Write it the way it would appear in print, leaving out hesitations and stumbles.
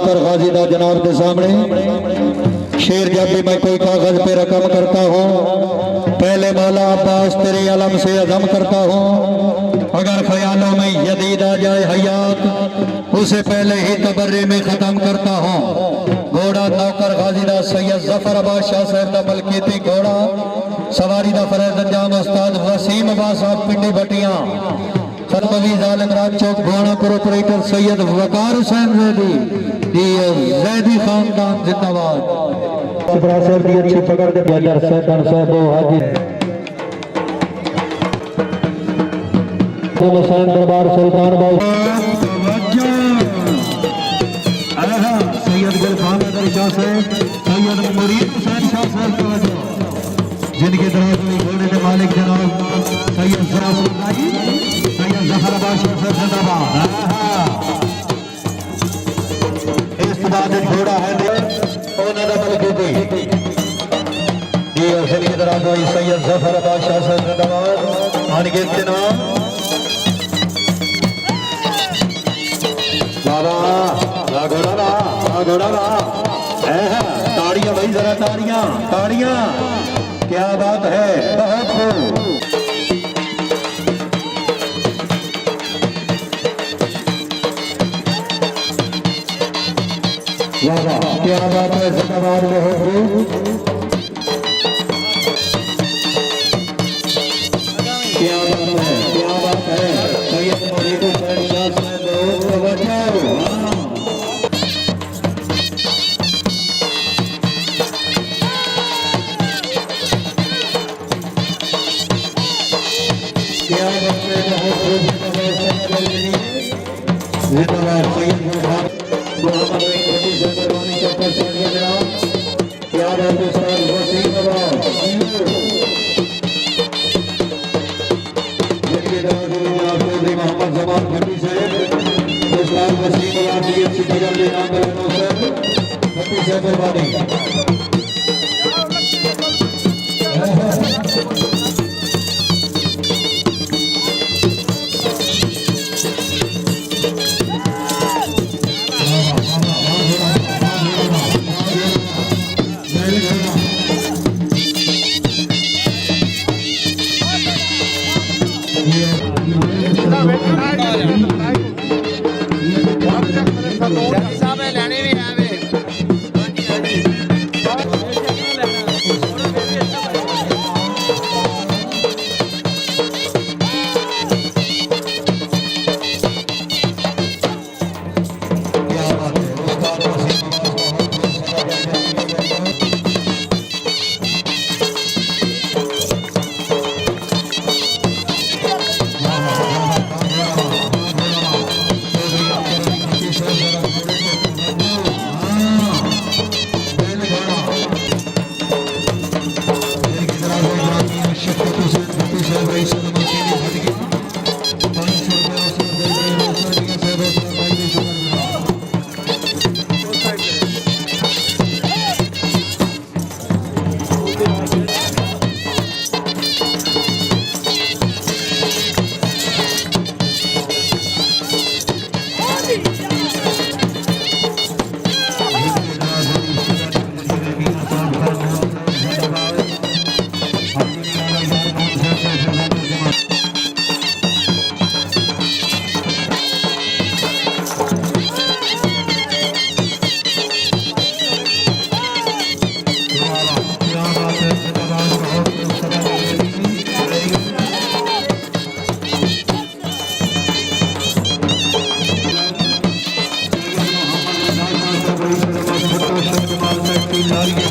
नौकर गाजीदा जनाब के सामने। शेर जब भी मैं कोई कागज पे रकम करता हूँ पहले मौला अब्बास तेरे अलम से अज़म करता हूँ। अगर ख्यालों में यदीद आ जाए हयात उसे पहले ही तबर्रे में ख़त्म करता हूँ। घोड़ा नौकर गाजीदा सैयद जफर अब्बास शाह साहब का मलकीती घोड़ा सवारी का फरज अंजाम उस्ताद वसीम अब्बास साहब पिंडी भटियां खरबवी जालिम राज चौक घोड़ापुर ऑपरेटर सैयद वकार हुसैन जैदी खानदान जिंदाबाद। सर की अच्छी पकड़ के बजर सैदन साहब हाजी हुसैन दरबार सुल्तान बाबू सैयद गुलफाम शाह साहब सैयद मुरीद हुसैन शाह साहब जिनके तरफ घोड़े के मालिक जनाब सैयद सरासुल्लाही सैयद जफर अब्बास शाह साहब जिंदाबाद। इस बाद घोड़ा है की तरफ सैयद जफर अब्बास शाह साहब जिंदाबाद। अनगिनत जनाब घोड़ा ताड़ियां भाई जरा ताड़ियां ताड़ियां क्या बात है बहुत खूब। क्या बात है जिंदाबाद में हो क्या बात है सैयद मुरीद हुसैन शाह साहब जारी